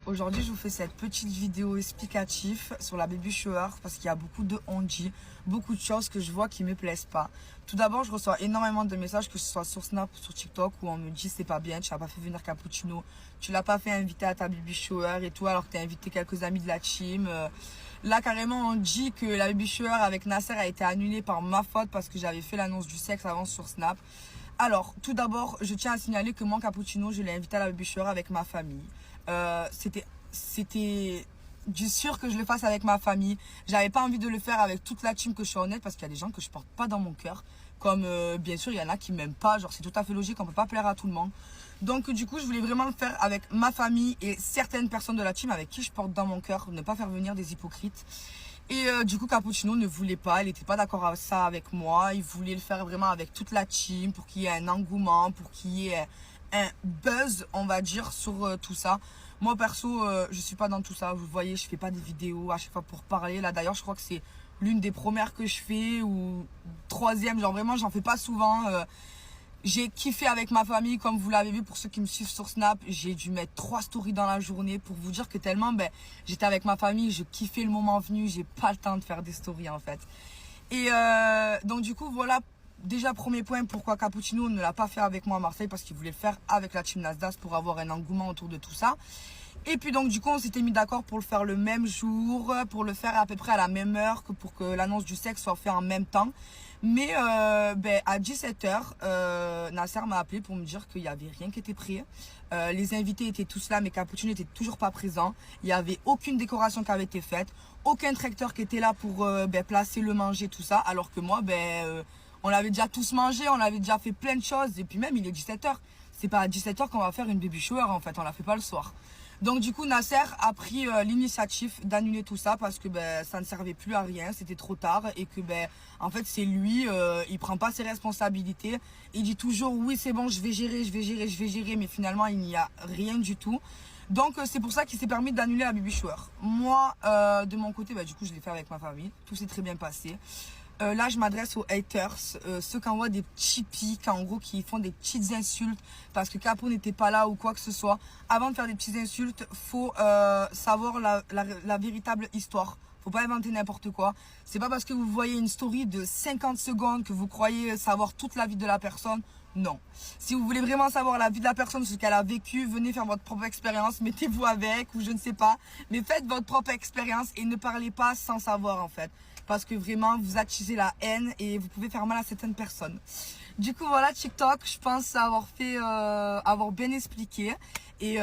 Aujourd'hui, je vous fais cette petite vidéo explicative sur la baby shower parce qu'il y a beaucoup de on-dit, beaucoup de choses que je vois qui me plaisent pas. Tout d'abord, je reçois énormément de messages, que ce soit sur Snap ou sur TikTok, où on me dit c'est pas bien, tu n'as pas fait venir Cappuccino, tu l'as pas fait inviter à ta baby shower et tout, alors que tu as invité quelques amis de la team. Là, carrément, on dit que la baby shower avec Nasser a été annulée par ma faute parce que j'avais fait l'annonce du sexe avant sur Snap. Alors, tout d'abord, je tiens à signaler que moi, Cappuccino, je l'ai invité à la baby shower avec ma famille. C'était du sûr que je le fasse avec ma famille. J'avais pas envie de le faire avec toute la team, que je suis honnête, parce qu'il y a des gens que je porte pas dans mon cœur. Comme, bien sûr, il y en a qui m'aiment pas. Genre, c'est tout à fait logique, on peut pas plaire à tout le monde. Donc, du coup, je voulais vraiment le faire avec ma famille et certaines personnes de la team avec qui je porte dans mon cœur. Ne pas faire venir des hypocrites. Et du coup, Cappuccino ne voulait pas, il n'était pas d'accord avec ça avec moi. Il voulait le faire vraiment avec toute la team pour qu'il y ait un engouement, pour qu'il y ait un buzz, on va dire, sur tout ça. Moi, perso, je suis pas dans tout ça. Vous voyez, je fais pas des vidéos à chaque fois pour parler. Là, d'ailleurs, je crois que c'est l'une des premières que je fais ou troisième. Genre vraiment, j'en fais pas souvent. J'ai kiffé avec ma famille, comme vous l'avez vu pour ceux qui me suivent sur Snap. J'ai dû mettre 3 stories dans la journée pour vous dire que tellement j'étais avec ma famille, je kiffais le moment venu, j'ai pas le temps de faire des stories en fait. Et donc du coup voilà, déjà premier point, pourquoi Cappuccino ne l'a pas fait avec moi à Marseille, parce qu'il voulait le faire avec la team Nasdaq pour avoir un engouement autour de tout ça. Et puis donc du coup on s'était mis d'accord pour le faire le même jour, pour le faire à peu près à la même heure, que pour que l'annonce du sexe soit fait en même temps. Mais à 17h, Nasser m'a appelé pour me dire qu'il n'y avait rien qui était prêt. Les invités étaient tous là, mais Cappuccino n'était toujours pas présent. Il n'y avait aucune décoration qui avait été faite, aucun tracteur qui était là pour placer le manger, tout ça. Alors que moi, on l'avait déjà tous mangé, on avait déjà fait plein de choses. Et puis même, il est 17h. C'est pas à 17h qu'on va faire une baby shower en fait, on la fait pas le soir. Donc du coup Nasser a pris l'initiative d'annuler tout ça parce que ça ne servait plus à rien, c'était trop tard et que en fait c'est lui, il prend pas ses responsabilités, il dit toujours oui c'est bon je vais gérer, mais finalement il n'y a rien du tout. Donc c'est pour ça qu'il s'est permis d'annuler la baby shower. Moi de mon côté du coup je l'ai fait avec ma famille, tout s'est très bien passé. Là, je m'adresse aux haters, ceux qui envoient des petits pics, en gros, qui font des petites insultes parce que Capo n'était pas là ou quoi que ce soit. Avant de faire des petites insultes, faut savoir la véritable histoire. Faut pas inventer n'importe quoi. C'est pas parce que vous voyez une story de 50 secondes que vous croyez savoir toute la vie de la personne. Non. Si vous voulez vraiment savoir la vie de la personne, ce qu'elle a vécu, venez faire votre propre expérience, mettez-vous avec ou je ne sais pas. Mais faites votre propre expérience et ne parlez pas sans savoir en fait. Parce que vraiment, vous attisez la haine et vous pouvez faire mal à certaines personnes. Du coup, voilà, TikTok, je pense avoir fait, avoir bien expliqué. Et